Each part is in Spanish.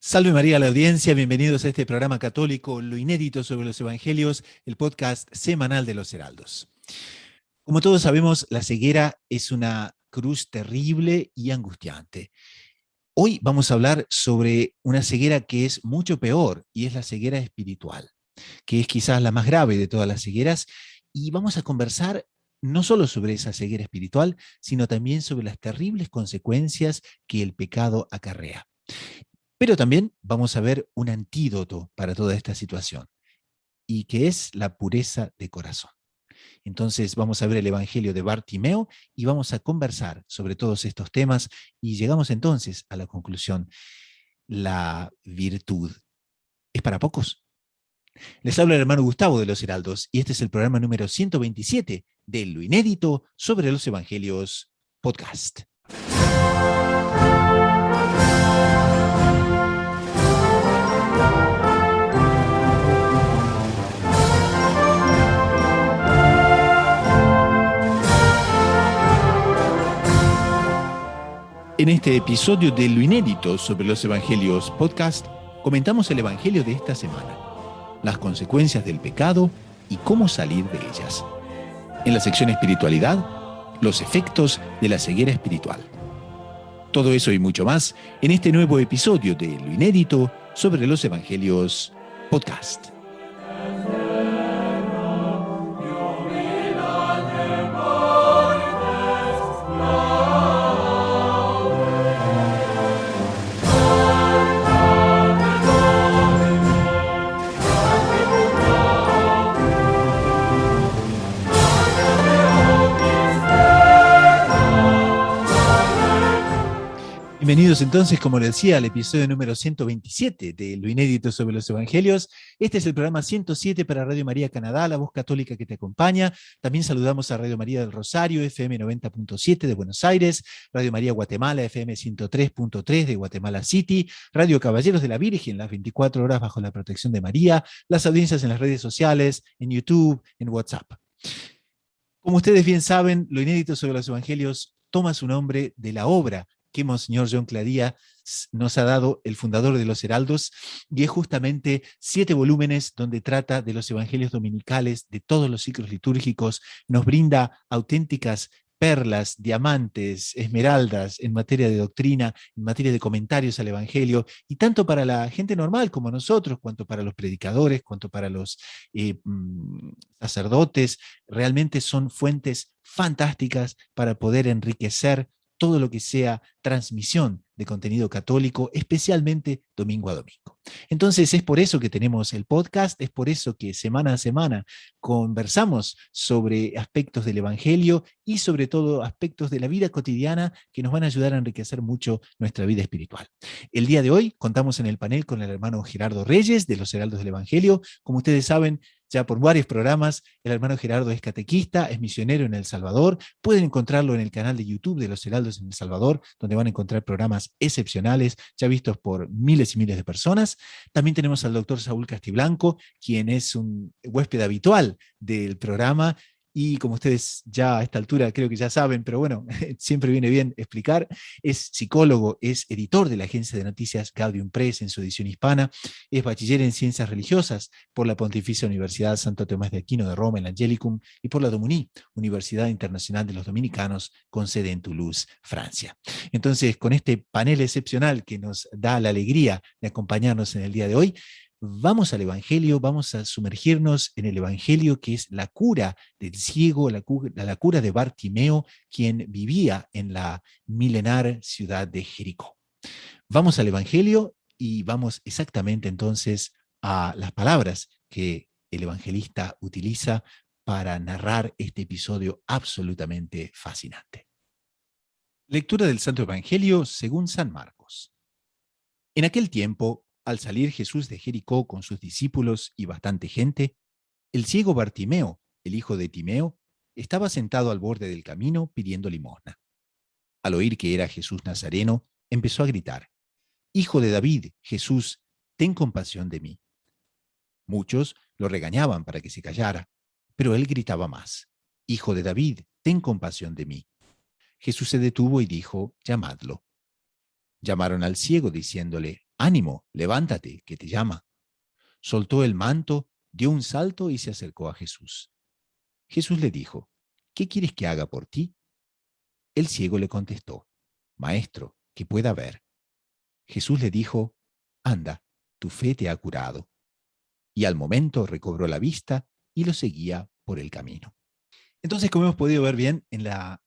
Salve María a la audiencia, bienvenidos a este programa católico, Lo Inédito sobre los Evangelios, el podcast semanal de los Heraldos. Como todos sabemos, la ceguera es una cruz terrible y angustiante. Hoy vamos a hablar sobre una ceguera que es mucho peor, y es la ceguera espiritual, que es quizás la más grave de todas las cegueras, y vamos a conversar no solo sobre esa ceguera espiritual, sino también sobre las terribles consecuencias que el pecado acarrea. Pero también vamos a ver un antídoto para toda esta situación, y que es la pureza de corazón. Entonces vamos a ver el Evangelio de Bartimeo y vamos a conversar sobre todos estos temas y llegamos entonces a la conclusión. La virtud es para pocos. Les habla el hermano Gustavo de los Heraldos y este es el programa número 127 de Lo Inédito sobre los Evangelios Podcast. En este episodio de Lo Inédito sobre los Evangelios Podcast, comentamos el Evangelio de esta semana, las consecuencias del pecado y cómo salir de ellas. En la sección Espiritualidad, los efectos de la ceguera espiritual. Todo eso y mucho más en este nuevo episodio de Lo Inédito sobre los Evangelios Podcast. Bienvenidos entonces, como les decía, al episodio número 127 de Lo Inédito sobre los Evangelios. Este es el programa 107 para Radio María Canadá, la voz católica que te acompaña. También saludamos a Radio María del Rosario, FM 90.7 de Buenos Aires, Radio María Guatemala, FM 103.3 de Guatemala City, Radio Caballeros de la Virgen, las 24 horas bajo la protección de María, las audiencias en las redes sociales, en YouTube, en WhatsApp. Como ustedes bien saben, Lo Inédito sobre los Evangelios toma su nombre de la obra que Monseñor John Cladía nos ha dado, el fundador de los Heraldos, y es justamente 7 volúmenes donde trata de los evangelios dominicales, de todos los ciclos litúrgicos, nos brinda auténticas perlas, diamantes, esmeraldas en materia de doctrina, en materia de comentarios al evangelio, y tanto para la gente normal como nosotros, cuanto para los predicadores, cuanto para los sacerdotes, realmente son fuentes fantásticas para poder enriquecer todo lo que sea transmisión de contenido católico, especialmente domingo a domingo. Entonces es por eso que tenemos el podcast, es por eso que semana a semana conversamos sobre aspectos del Evangelio y sobre todo aspectos de la vida cotidiana que nos van a ayudar a enriquecer mucho nuestra vida espiritual. El día de hoy contamos en el panel con el hermano Gerardo Reyes de los Heraldos del Evangelio. Como ustedes saben, ya por varios programas, el hermano Gerardo es catequista, es misionero en El Salvador. Pueden encontrarlo en el canal de YouTube de los Heraldos en El Salvador, donde van a encontrar programas excepcionales, ya vistos por miles y miles de personas. También tenemos al doctor Saúl Castiblanco, quien es un huésped habitual del programa, y como ustedes ya a esta altura creo que ya saben, pero bueno, siempre viene bien explicar, es psicólogo, es editor de la agencia de noticias Gaudium Press en su edición hispana, es bachiller en ciencias religiosas por la Pontificia Universidad Santo Tomás de Aquino de Roma, el Angelicum, y por la Domuní, Universidad Internacional de los Dominicanos, con sede en Toulouse, Francia. Entonces, con este panel excepcional que nos da la alegría de acompañarnos en el día de hoy, vamos al Evangelio, vamos a sumergirnos en el Evangelio, que es la cura del ciego, la cura de Bartimeo, quien vivía en la milenar ciudad de Jericó. Vamos al Evangelio y vamos exactamente entonces a las palabras que el evangelista utiliza para narrar este episodio absolutamente fascinante. Lectura del Santo Evangelio según San Marcos. En aquel tiempo, al salir Jesús de Jericó con sus discípulos y bastante gente, el ciego Bartimeo, el hijo de Timeo, estaba sentado al borde del camino pidiendo limosna. Al oír que era Jesús Nazareno, empezó a gritar: «Hijo de David, Jesús, ten compasión de mí». Muchos lo regañaban para que se callara, pero él gritaba más: «Hijo de David, ten compasión de mí». Jesús se detuvo y dijo: «Llamadlo». Llamaron al ciego diciéndole: ánimo, levántate, que te llama. Soltó el manto, dio un salto y se acercó a Jesús. Jesús le dijo, ¿qué quieres que haga por ti? El ciego le contestó, Maestro, que pueda ver. Jesús le dijo, anda, tu fe te ha curado. Y al momento recobró la vista y lo seguía por el camino. Entonces, como hemos podido ver bien en la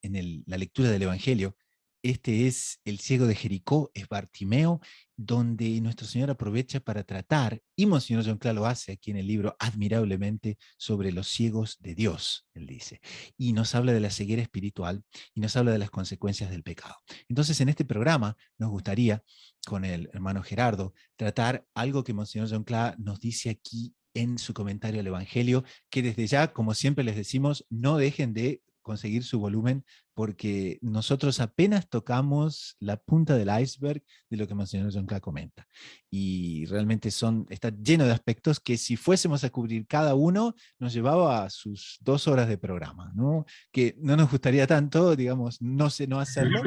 lectura del Evangelio, este es el ciego de Jericó, es Bartimeo, donde nuestro Señor aprovecha para tratar, y Monseñor John Cla lo hace aquí en el libro admirablemente, sobre los ciegos de Dios, él dice, y nos habla de la ceguera espiritual y nos habla de las consecuencias del pecado. Entonces, en este programa nos gustaría, con el hermano Gerardo, tratar algo que Monseñor John Cla nos dice aquí en su comentario al Evangelio, que desde ya, como siempre les decimos, no dejen de conseguir su volumen, porque nosotros apenas tocamos la punta del iceberg de lo que Monseñor John Cla comenta. Y realmente está lleno de aspectos que si fuésemos a cubrir cada uno, nos llevaba a sus 2 horas de programa, ¿no? Que no nos gustaría tanto, digamos, no hacerlo,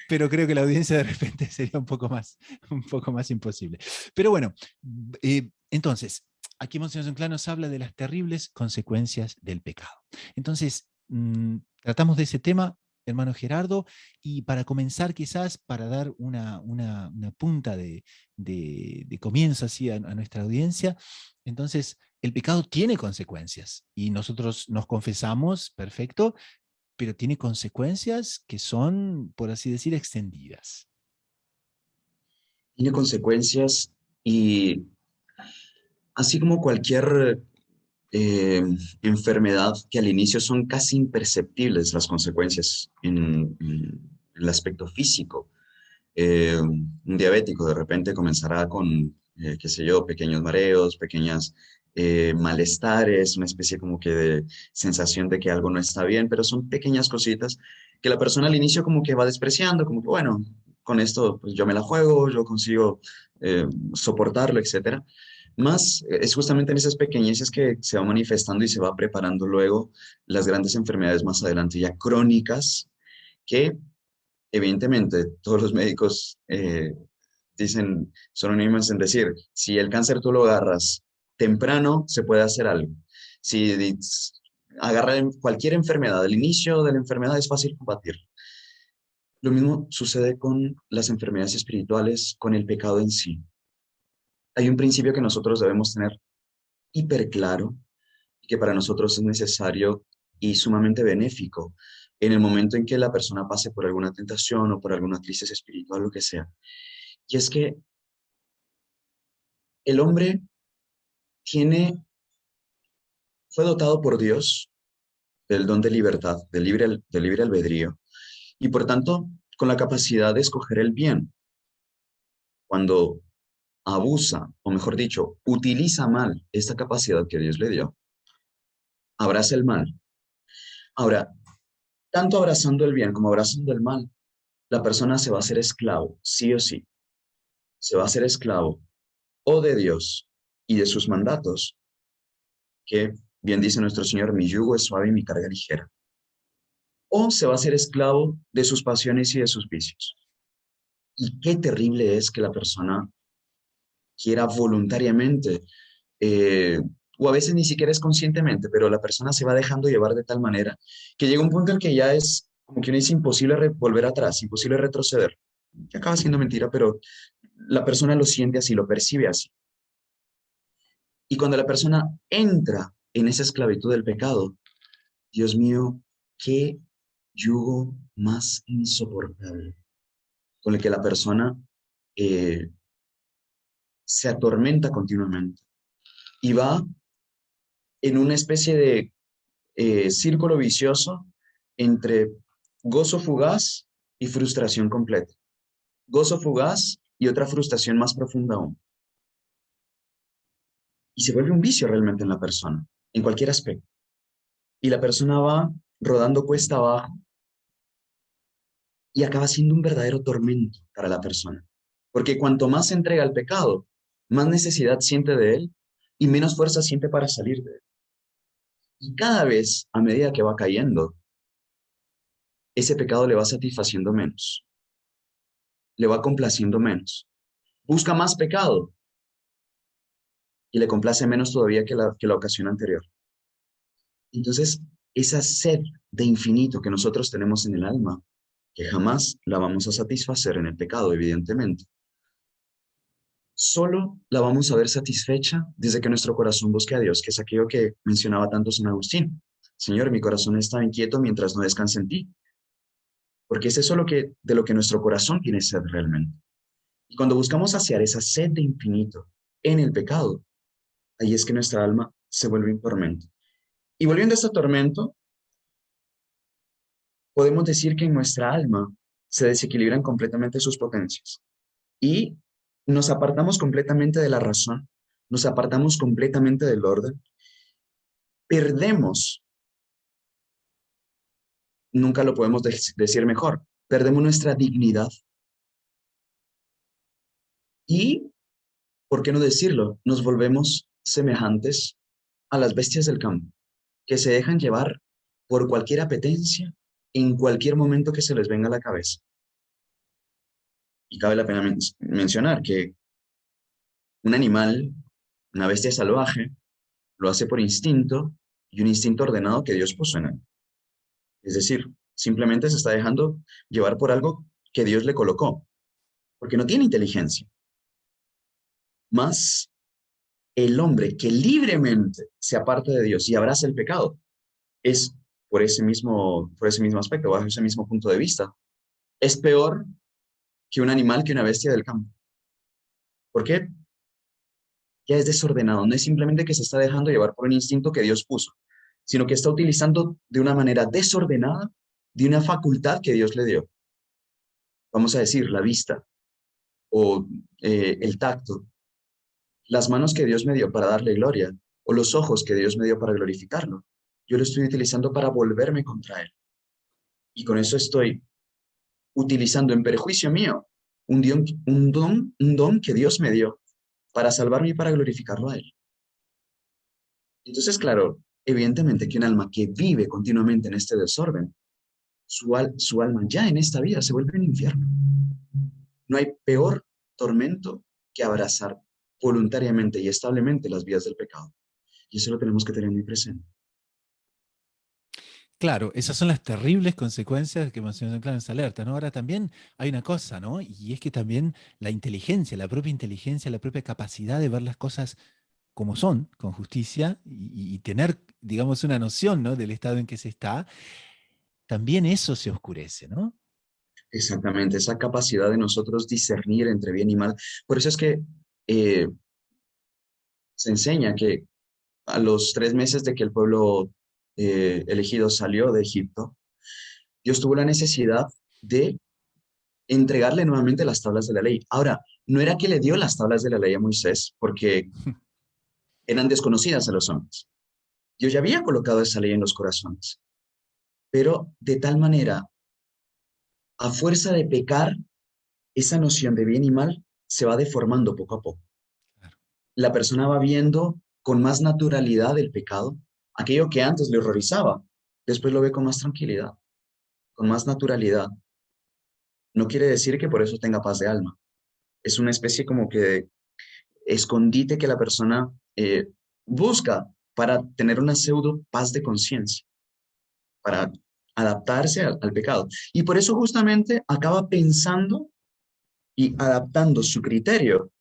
pero creo que la audiencia de repente sería un poco más imposible. Pero bueno, entonces, aquí Monseñor John Cla nos habla de las terribles consecuencias del pecado. Entonces, tratamos de ese tema, hermano Gerardo, y para comenzar quizás, para dar una punta de comienzo así a nuestra audiencia, entonces el pecado tiene consecuencias y nosotros nos confesamos, perfecto, pero tiene consecuencias que son, por así decir, extendidas. Tiene consecuencias y así como cualquier eh, enfermedad que al inicio son casi imperceptibles las consecuencias en el aspecto físico. Un diabético de repente comenzará con, qué sé yo, pequeños mareos, pequeñas malestares, una especie como que de sensación de que algo no está bien, pero son pequeñas cositas que la persona al inicio como que va despreciando, como que bueno, con esto pues yo me la juego, yo consigo soportarlo, etcétera. Más es justamente en esas pequeñeces que se va manifestando y se va preparando luego las grandes enfermedades más adelante ya crónicas que evidentemente todos los médicos dicen, son unánimes en decir, si el cáncer tú lo agarras temprano, se puede hacer algo. Si agarrar cualquier enfermedad, el inicio de la enfermedad es fácil combatir. Lo mismo sucede con las enfermedades espirituales, con el pecado en sí. Hay un principio que nosotros debemos tener hiper claro y que para nosotros es necesario y sumamente benéfico en el momento en que la persona pase por alguna tentación o por alguna crisis espiritual, lo que sea. Y es que el hombre tiene, fue dotado por Dios del don de libertad, del libre albedrío, y por tanto con la capacidad de escoger el bien. Cuando abusa, o mejor dicho, utiliza mal esta capacidad que Dios le dio, abraza el mal. Ahora, tanto abrazando el bien como abrazando el mal, la persona se va a hacer esclavo, sí o sí. Se va a hacer esclavo o de Dios y de sus mandatos, que bien dice nuestro Señor, mi yugo es suave y mi carga ligera. O se va a hacer esclavo de sus pasiones y de sus vicios. Y qué terrible es que la persona quiera voluntariamente, eh, o a veces ni siquiera es conscientemente, pero la persona se va dejando llevar de tal manera que llega un punto en que ya es como que es imposible volver atrás, imposible retroceder. Que acaba siendo mentira, pero la persona lo siente así, lo percibe así. Y cuando la persona entra en esa esclavitud del pecado, Dios mío, qué yugo más insoportable con el que la persona eh, se atormenta continuamente y va en una especie de círculo vicioso entre gozo fugaz y frustración completa. Gozo fugaz y otra frustración más profunda aún. Y se vuelve un vicio realmente en la persona, en cualquier aspecto. Y la persona va rodando cuesta abajo y acaba siendo un verdadero tormento para la persona. Porque cuanto más se entrega al pecado, más necesidad siente de él y menos fuerza siente para salir de él. Y cada vez, a medida que va cayendo, ese pecado le va satisfaciendo menos, le va complaciendo menos. busca más pecado y le complace menos todavía que la ocasión anterior. Entonces, esa sed de infinito que nosotros tenemos en el alma, que jamás la vamos a satisfacer en el pecado, evidentemente, solo la vamos a ver satisfecha desde que nuestro corazón busque a Dios, que es aquello que mencionaba tanto San Agustín. Señor, mi corazón está inquieto mientras no descanse en ti, porque es eso de lo que nuestro corazón tiene sed realmente. Y cuando buscamos saciar esa sed de infinito en el pecado, ahí es que nuestra alma se vuelve un tormento. Y volviendo a este tormento, podemos decir que en nuestra alma se desequilibran completamente sus potencias y nos apartamos completamente de la razón, nos apartamos completamente del orden, perdemos, nunca lo podemos decir mejor, perdemos nuestra dignidad y, ¿por qué no decirlo? Nos volvemos semejantes a las bestias del campo, que se dejan llevar por cualquier apetencia en cualquier momento que se les venga a la cabeza. Y cabe la pena mencionar que un animal, una bestia salvaje, lo hace por instinto y un instinto ordenado que Dios puso en él. Es decir, simplemente se está dejando llevar por algo que Dios le colocó, porque no tiene inteligencia. Más el hombre que libremente se aparta de Dios y abraza el pecado, es por ese mismo aspecto, bajo ese mismo punto de vista, es peor que un animal, que una bestia del campo. ¿Por qué? Ya es desordenado, no es simplemente que se está dejando llevar por un instinto que Dios puso, sino que está utilizando de una manera desordenada de una facultad que Dios le dio. Vamos a decir, la vista o el tacto, las manos que Dios me dio para darle gloria o los ojos que Dios me dio para glorificarlo. Yo lo estoy utilizando para volverme contra Él. Y con eso estoy utilizando en perjuicio mío un don que Dios me dio para salvarme y para glorificarlo a Él. Entonces, claro, evidentemente que un alma que vive continuamente en este desorden, su alma ya en esta vida se vuelve un infierno. No hay peor tormento que abrazar voluntariamente y establemente las vías del pecado. Y eso lo tenemos que tener muy presente. Claro, esas son las terribles consecuencias que mencionó Clarence Alerta, ¿no? Ahora también hay una cosa, ¿no? Y es que también la propia inteligencia, la propia capacidad de ver las cosas como son, con justicia, y tener, digamos, una noción, ¿no? Del estado en que se está, también eso se oscurece, ¿no? Exactamente, esa capacidad de nosotros discernir entre bien y mal. Por eso es que eh, se enseña que a los 3 meses de que el pueblo elegido salió de Egipto, Dios tuvo la necesidad de entregarle nuevamente las tablas de la ley. Ahora, no era que le dio las tablas de la ley a Moisés porque eran desconocidas a los hombres. Dios ya había colocado esa ley en los corazones, pero de tal manera, a fuerza de pecar, esa noción de bien y mal se va deformando poco a poco. Claro. La persona va viendo con más naturalidad el pecado, aquello que antes le horrorizaba, después lo ve con más tranquilidad, con más naturalidad. No quiere decir que por eso tenga paz de alma. Es una especie como que de escondite que la persona busca para tener una pseudo paz de conciencia, para adaptarse al pecado. Y por eso justamente acaba pensando y adaptando su criterio,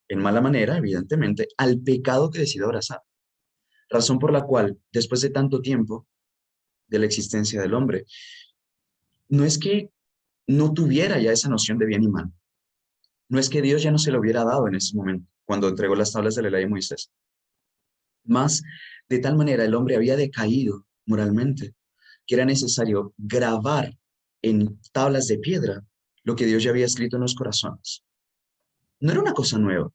en mala manera, evidentemente, al pecado que decide abrazar. Razón por la cual, después de tanto tiempo de la existencia del hombre, no es que no tuviera ya esa noción de bien y mal, no es que Dios ya no se lo hubiera dado en ese momento, cuando entregó las tablas de la ley de Moisés. Más, de tal manera el hombre había decaído moralmente, que era necesario grabar en tablas de piedra lo que Dios ya había escrito en los corazones. No era una cosa nueva,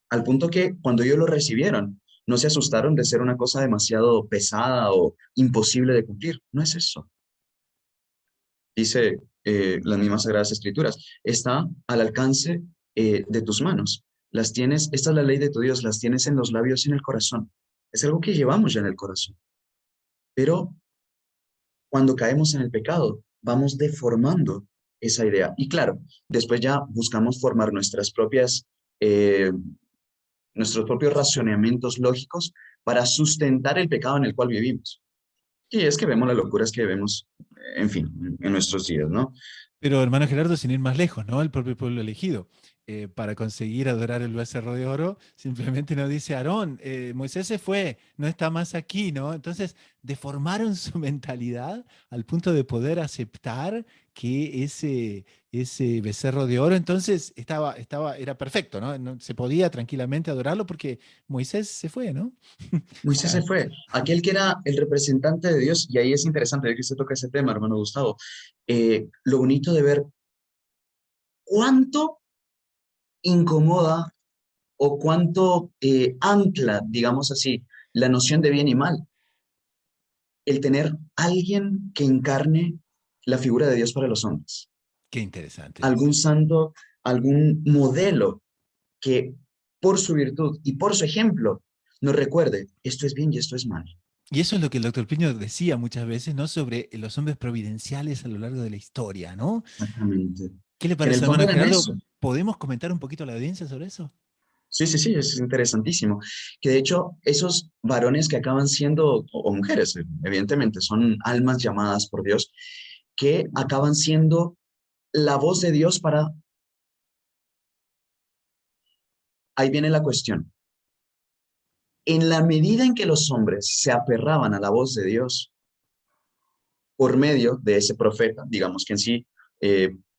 al punto que cuando ellos lo recibieron, no se asustaron de ser una cosa demasiado pesada o imposible de cumplir. No es eso. Dice las mismas Sagradas Escrituras, está al alcance de tus manos. Las tienes, esta es la ley de tu Dios, las tienes en los labios y en el corazón. Es algo que llevamos ya en el corazón. Pero cuando caemos en el pecado, vamos deformando esa idea. Y claro, después ya buscamos formar eh, nuestros propios razonamientos lógicos para sustentar el pecado en el cual vivimos. Y es que vemos las locuras que vemos, en fin, en nuestros días, ¿no? Pero hermano Gerardo, sin ir más lejos, ¿no? El propio pueblo elegido. Para conseguir adorar el becerro de oro, simplemente nos dice Aarón, Moisés se fue, no está más aquí, ¿no? Entonces, deformaron su mentalidad al punto de poder aceptar que ese becerro de oro, entonces era perfecto, ¿no? Se podía tranquilamente adorarlo porque Moisés se fue, ¿no? O Moisés se sea, fue, aquel que era el representante de Dios, y ahí es interesante ver que usted toca ese tema, hermano Gustavo. Lo bonito de ver cuánto incomoda o cuánto ancla, digamos así, la noción de bien y mal, el tener alguien que encarne la figura de Dios para los hombres, qué interesante algún eso. santo, algún modelo que por su virtud y por su ejemplo nos recuerde, esto es bien y esto es mal. Y eso es lo que el doctor Plinio decía muchas veces, ¿no? Sobre los hombres providenciales a lo largo de la historia, ¿no? Exactamente. ¿Qué le Que en el parece, fondo hermano eran Gerardo? eso. ¿Podemos comentar un poquito a la audiencia sobre eso? Sí, sí, sí, es interesantísimo. Que de hecho, esos varones que acaban siendo, o mujeres, evidentemente, son almas llamadas por Dios, que acaban siendo la voz de Dios para... Ahí viene la cuestión. En la medida en que los hombres se aferraban a la voz de Dios por medio de ese profeta, digamos que en sí,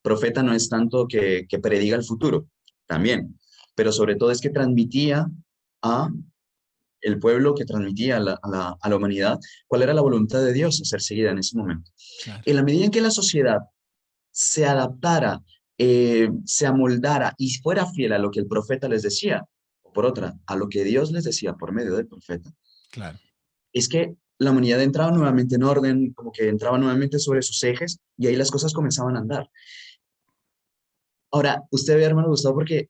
profeta no es tanto que prediga el futuro, también, pero sobre todo es que transmitía a el pueblo, que transmitía a la humanidad cuál era la voluntad de Dios a ser seguida en ese momento. Claro. En la medida en que la sociedad se adaptara, se amoldara y fuera fiel a lo que el profeta les decía, o por otra, a lo que Dios les decía por medio del profeta, Claro. es que la humanidad entraba nuevamente en orden, como que entraba nuevamente sobre sus ejes y ahí las cosas comenzaban a andar. Ahora, usted ve, hermano Gustavo, porque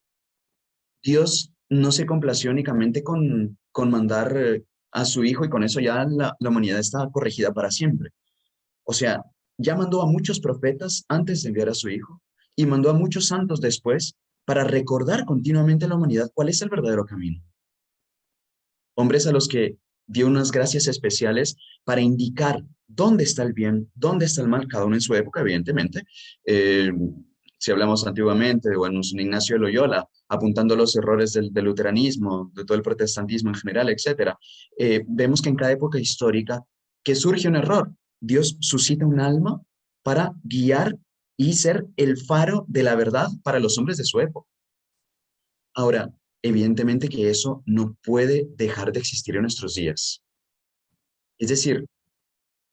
Dios no se complació únicamente con mandar a su hijo y con eso ya la humanidad está corregida para siempre. O sea, ya mandó a muchos profetas antes de enviar a su hijo y mandó a muchos santos después para recordar continuamente a la humanidad cuál es el verdadero camino. Hombres a los que dio unas gracias especiales para indicar dónde está el bien, dónde está el mal, cada uno en su época, evidentemente. Eh, si hablamos antiguamente, bueno, San Ignacio de Loyola, apuntando los errores del luteranismo, de todo el protestantismo en general, etcétera, vemos que en cada época histórica que surge un error, Dios suscita un alma para guiar y ser el faro de la verdad para los hombres de su época. Ahora, evidentemente que eso no puede dejar de existir en nuestros días. Es decir,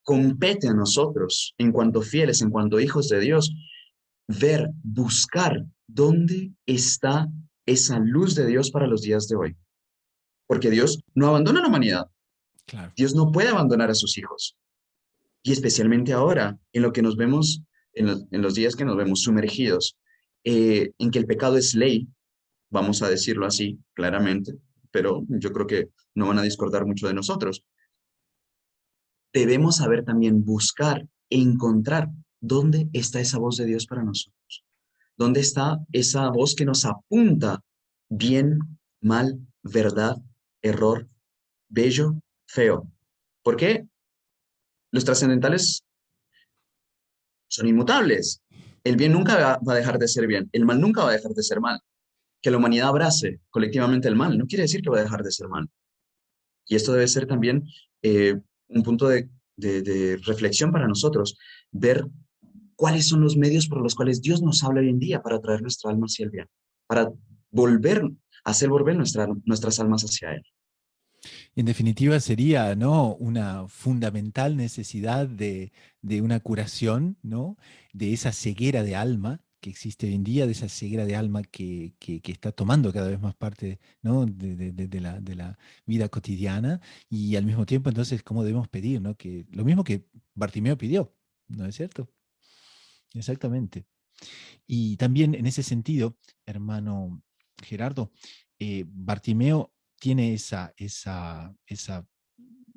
compete a nosotros, en cuanto fieles, en cuanto hijos de Dios, ver, buscar dónde está esa luz de Dios para los días de hoy. Porque Dios no abandona a la humanidad. Claro. Dios no puede abandonar a sus hijos. Y especialmente ahora, en lo que nos vemos, en los días que nos vemos sumergidos, en que el pecado es ley, vamos a decirlo así claramente, pero yo creo que no van a discordar mucho de nosotros. Debemos saber también buscar e encontrar dónde está esa voz de Dios para nosotros. ¿Dónde está esa voz que nos apunta bien, mal, verdad, error, bello, feo? ¿Por qué? Los trascendentales son inmutables. El bien nunca va a dejar de ser bien, el mal nunca va a dejar de ser mal. Que la humanidad abrace colectivamente el mal no quiere decir que va a dejar de ser mal. Y esto debe ser también un punto de reflexión para nosotros, ver cuáles son los medios por los cuales Dios nos habla hoy en día para traer nuestra alma hacia el bien, para volver, hacer volver nuestras almas hacia Él. En definitiva, sería, ¿no? Una fundamental necesidad de una curación, ¿no? De esa ceguera de alma que existe hoy en día, de esa ceguera de alma que está tomando cada vez más parte, ¿no? De la vida cotidiana. Y al mismo tiempo, entonces, ¿cómo debemos pedir, ¿no? Que, lo mismo que Bartimeo pidió, ¿no es cierto? Exactamente. Y también en ese sentido, hermano Gerardo, Bartimeo tiene esa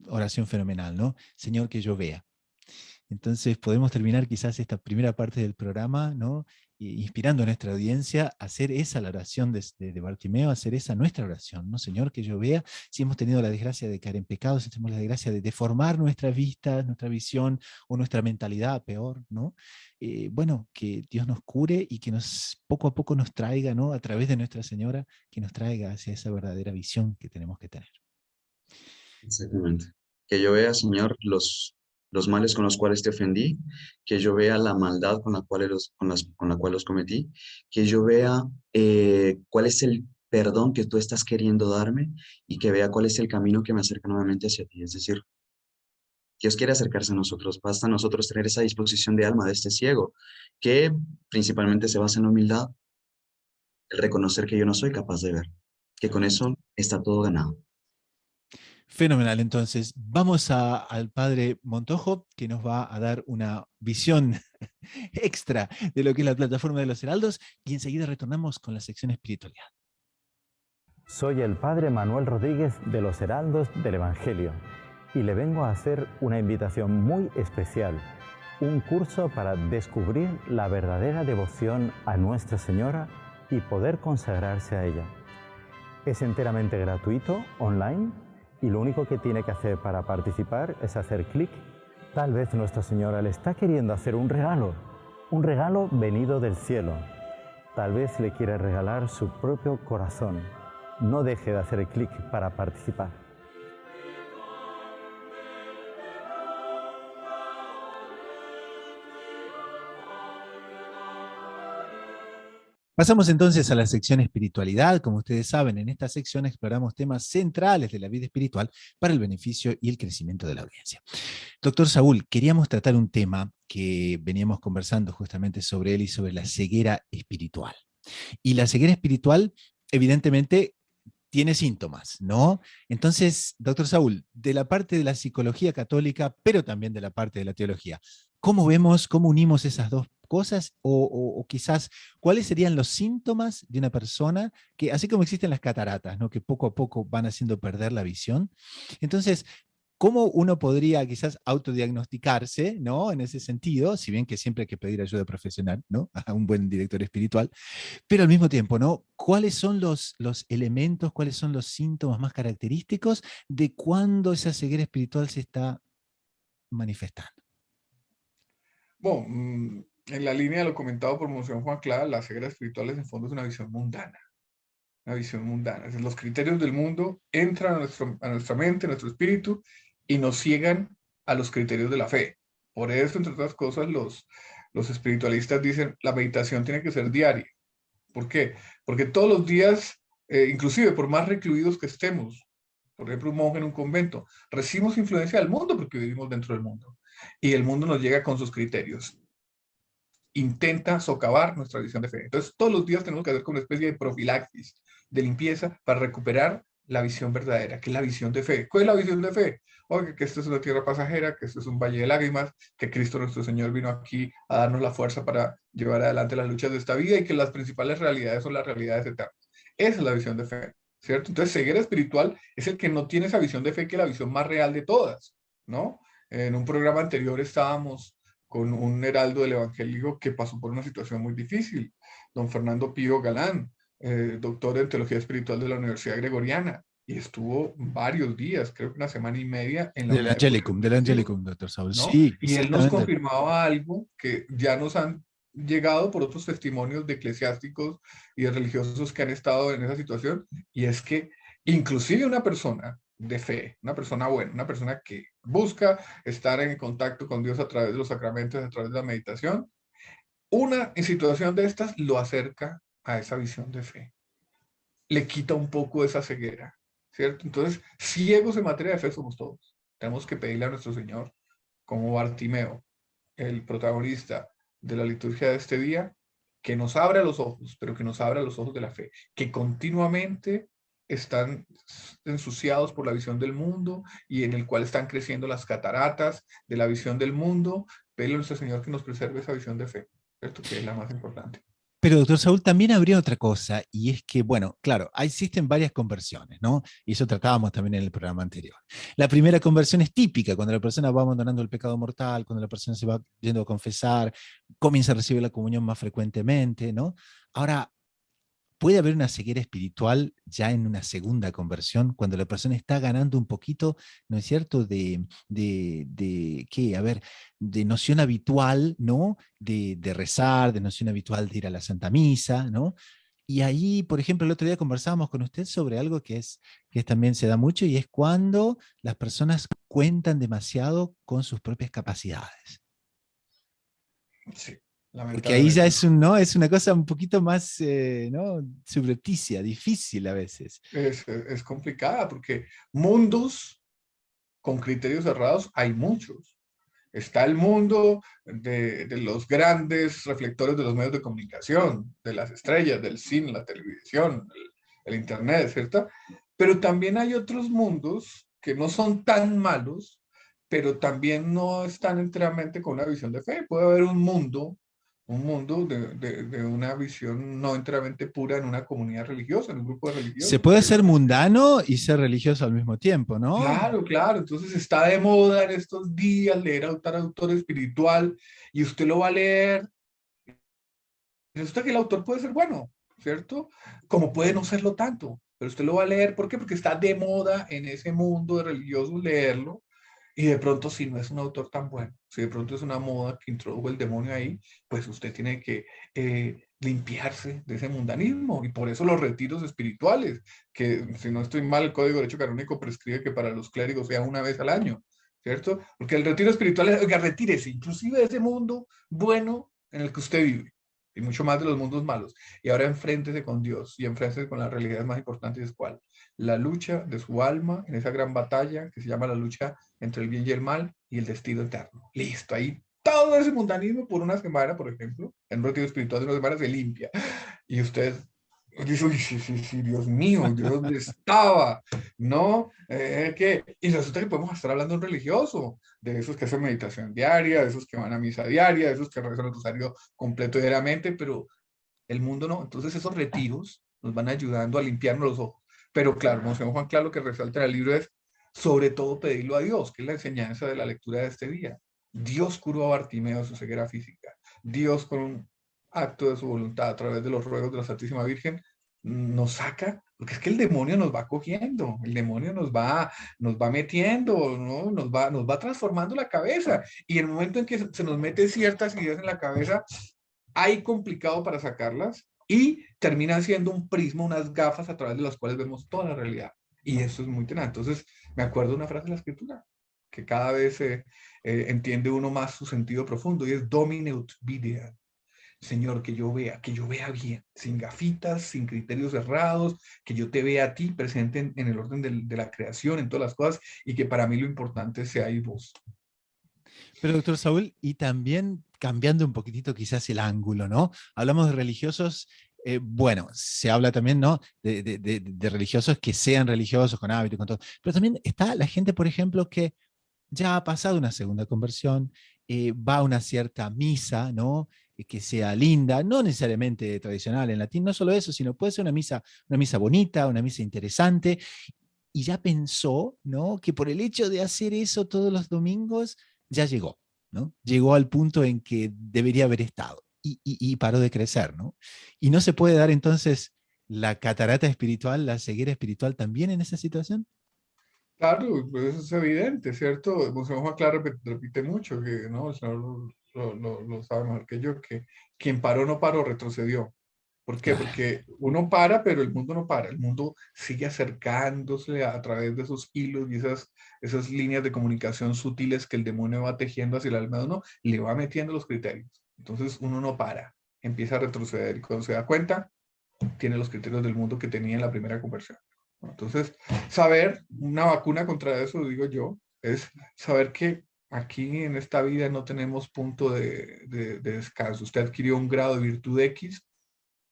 oración fenomenal, ¿no? Señor, que yo vea. Entonces podemos terminar quizás esta primera parte del programa, ¿no? Inspirando a nuestra audiencia a hacer esa la oración de Bartimeo, a hacer esa nuestra oración, ¿no? Señor, que yo vea, si hemos tenido la desgracia de caer en pecados, si tenemos la desgracia de deformar nuestra vista, nuestra visión o nuestra mentalidad, peor, ¿no? Bueno, que Dios nos cure y que nos poco a poco nos traiga, ¿no? A través de Nuestra Señora, que nos traiga hacia esa verdadera visión que tenemos que tener. Exactamente. Que yo vea, Señor, los males con los cuales te ofendí, que yo vea la maldad con la cual con la cual los cometí, que yo vea cuál es el perdón que tú estás queriendo darme y que vea cuál es el camino que me acerca nuevamente hacia ti. Es decir, Dios quiere acercarse a nosotros, basta a nosotros tener esa disposición de alma de este ciego, que principalmente se basa en la humildad, el reconocer que yo no soy capaz de ver, que con eso está todo ganado. Fenomenal, entonces vamos al padre Montojo, que nos va a dar una visión extra de lo que es la plataforma de los Heraldos, y enseguida retornamos con la sección espiritualidad. Soy el padre Manuel Rodríguez de los Heraldos del Evangelio y le vengo a hacer una invitación muy especial, un curso para descubrir la verdadera devoción a Nuestra Señora y poder consagrarse a ella. Es enteramente gratuito, online, y lo único que tiene que hacer para participar es hacer clic. Tal vez Nuestra Señora le está queriendo hacer un regalo venido del cielo. Tal vez le quiere regalar su propio corazón. No deje de hacer clic para participar. Pasamos entonces a la sección espiritualidad. Como ustedes saben, en esta sección exploramos temas centrales de la vida espiritual para el beneficio y el crecimiento de la audiencia. Doctor Saúl, queríamos tratar un tema que veníamos conversando justamente sobre él y sobre la ceguera espiritual. Y la ceguera espiritual, evidentemente, tiene síntomas, ¿no? Entonces, doctor Saúl, de la parte de la psicología católica, pero también de la parte de la teología, ¿cómo vemos, cómo unimos esas dos cosas? O quizás, ¿cuáles serían los síntomas de una persona que, así como existen las cataratas, ¿no? Que poco a poco van haciendo perder la visión? Entonces, ¿cómo uno podría quizás autodiagnosticarse, ¿no? En ese sentido, si bien que siempre hay que pedir ayuda profesional, ¿no? A un buen director espiritual, pero al mismo tiempo, ¿no? ¿Cuáles son los elementos, cuáles son los síntomas más característicos de cuando esa ceguera espiritual se está manifestando? Bueno, en la línea de lo comentado por Monseñor Juan Clara, la ceguera espiritual en fondo es una visión mundana. Una visión mundana. Es decir, los criterios del mundo entran a nuestra mente, a nuestro espíritu, y nos ciegan a los criterios de la fe. Por eso, entre otras cosas, los espiritualistas dicen la meditación tiene que ser diaria. ¿Por qué? Porque todos los días, inclusive por más recluidos que estemos, por ejemplo, un monje en un convento, recibimos influencia del mundo porque vivimos dentro del mundo. Y el mundo nos llega con sus criterios. Intenta socavar nuestra visión de fe. Entonces, todos los días tenemos que hacer como una especie de profilaxis, de limpieza, para recuperar la visión verdadera, que es la visión de fe. ¿Cuál es la visión de fe? Oye, que esto es una tierra pasajera, que esto es un valle de lágrimas, que Cristo nuestro Señor vino aquí a darnos la fuerza para llevar adelante las luchas de esta vida y que las principales realidades son las realidades eternas. Esa es la visión de fe, ¿cierto? Entonces, ceguera espiritual es el que no tiene esa visión de fe, que es la visión más real de todas, ¿no? En un programa anterior estábamos con un heraldo del Evangelio que pasó por una situación muy difícil, don Fernando Pío Galán, doctor en Teología Espiritual de la Universidad Gregoriana, y estuvo varios días, creo que una semana y media en la unidad de Del Concepción, Angelicum, doctor Saúl. ¿no? Sí, Y él nos exactamente. confirmaba algo que ya nos han llegado por otros testimonios de eclesiásticos y de religiosos que han estado en esa situación, y es que inclusive una persona de fe, una persona buena, una persona que busca estar en contacto con Dios a través de los sacramentos, a través de la meditación, una situación de estas lo acerca a esa visión de fe, le quita un poco esa ceguera, ¿cierto? Entonces, ciegos en materia de fe somos todos. Tenemos que pedirle a nuestro Señor, como Bartimeo, el protagonista de la liturgia de este día, que nos abra los ojos, pero que nos abra los ojos de la fe, que continuamente están ensuciados por la visión del mundo y en el cual están creciendo las cataratas de la visión del mundo. Pedimos al Señor que nos preserve esa visión de fe, ¿cierto? Que es la más importante. Pero, doctor Saúl, también habría otra cosa, y es que, bueno, claro, existen varias conversiones, ¿no? Y eso tratábamos también en el programa anterior. La primera conversión es típica, cuando la persona va abandonando el pecado mortal, cuando la persona se va yendo a confesar, comienza a recibir la comunión más frecuentemente, ¿no? Ahora, puede haber una ceguera espiritual ya en una segunda conversión, cuando la persona está ganando un poquito, ¿no es cierto?, ¿qué? A ver, de noción habitual, ¿no? De rezar, de noción habitual de ir a la Santa Misa, ¿no? Y ahí, por ejemplo, el otro día conversábamos con usted sobre algo que también se da mucho, y es cuando las personas cuentan demasiado con sus propias capacidades. Sí, Porque ahí ya lamentablemente. es, ¿no? Es una cosa un poquito más, ¿no? Subrepticia, difícil a veces. Es complicada porque mundos con criterios cerrados hay muchos. Está el mundo de los grandes reflectores de los medios de comunicación, de las estrellas, del cine, la televisión, el internet, ¿cierto? Pero también hay otros mundos que no son tan malos, pero también no están enteramente con una visión de fe. Puede haber un mundo de una visión no enteramente pura en una comunidad religiosa, en un grupo de Se religiosos, puede por ser ejemplo. mundano y ser religioso al mismo tiempo, ¿no? Claro, claro. Entonces está de moda en estos días leer a tal autor espiritual y usted lo va a leer. Resulta que el autor puede ser bueno, ¿cierto? Como puede no serlo tanto, pero usted lo va a leer. ¿Por qué? Porque está de moda en ese mundo de religiosos leerlo. Y de pronto, si no es un autor tan bueno, si de pronto es una moda que introdujo el demonio ahí, pues usted tiene que limpiarse de ese mundanismo. Y por eso los retiros espirituales, que si no estoy mal, el Código de Derecho Canónico prescribe que para los clérigos sea una vez al año, ¿cierto? Porque el retiro espiritual es, oiga, retírese, inclusive de ese mundo bueno en el que usted vive. Y mucho más de los mundos malos. Y ahora enfréntese con Dios y enfréntese con la realidad más importante, es cuál. La lucha de su alma en esa gran batalla que se llama la lucha entre el bien y el mal y el destino eterno. Listo, ahí todo ese mundanismo por una semana, por ejemplo, en un retiro espiritual de una semana se limpia. Y usted dice, uy, sí, sí, sí, Dios mío, yo dónde estaba, ¿no? Y resulta que podemos estar hablando de un religioso, de esos que hacen meditación diaria, de esos que van a misa diaria, de esos que rezan el rosario completo diariamente, pero el mundo no. Entonces esos retiros nos van ayudando a limpiarnos los ojos. Pero claro, Monseñor Juan Claro, lo que resalta en el libro es sobre todo pedirlo a Dios, que es la enseñanza de la lectura de este día. Dios curó a Bartimeo de su ceguera física. Dios con un acto de su voluntad a través de los ruegos de la Santísima Virgen nos saca, porque es que el demonio nos va cogiendo, el demonio nos va metiendo, ¿no? Nos va transformando la cabeza. Y en el momento en que se nos mete ciertas ideas en la cabeza, hay complicado para sacarlas y termina siendo un prisma, unas gafas a través de las cuales vemos toda la realidad. Y eso es muy tenaz. Entonces, me acuerdo de una frase de la escritura, que cada vez entiende uno más su sentido profundo, y es Domine ut videat. Señor, que yo vea bien, sin gafitas, sin criterios cerrados, que yo te vea a ti presente en el orden de la creación, en todas las cosas, y que para mí lo importante sea ahí vos. Pero, doctor Saúl, y también cambiando un poquitito quizás el ángulo, ¿no? Hablamos de religiosos, bueno, se habla también, ¿no? De religiosos que sean religiosos con hábito y con todo, pero también está la gente, por ejemplo, que ya ha pasado una segunda conversión, va a una cierta misa, ¿no? Que sea linda, no necesariamente tradicional en latín, no solo eso, sino puede ser una misa bonita, una misa interesante, y ya pensó, ¿no? Que por el hecho de hacer eso todos los domingos, ya llegó, ¿no? Llegó al punto en que debería haber estado y paró de crecer, ¿no? Y no se puede dar entonces la catarata espiritual, la ceguera espiritual también en esa situación. Claro, pues eso es evidente, ¿cierto? Monseñor Juan Clara repite mucho que, ¿no? El Señor lo sabe mejor que yo, que quien paró no paró, retrocedió. ¿Por qué? Claro. Porque uno para, pero el mundo no para. El mundo sigue acercándose a través de esos hilos y esas líneas de comunicación sutiles que el demonio va tejiendo hacia el alma de uno, le va metiendo los criterios. Entonces uno no para, empieza a retroceder y cuando se da cuenta, tiene los criterios del mundo que tenía en la primera conversión. Entonces, saber una vacuna contra eso, digo yo, es saber que aquí en esta vida no tenemos punto de descanso. Usted adquirió un grado de virtud X,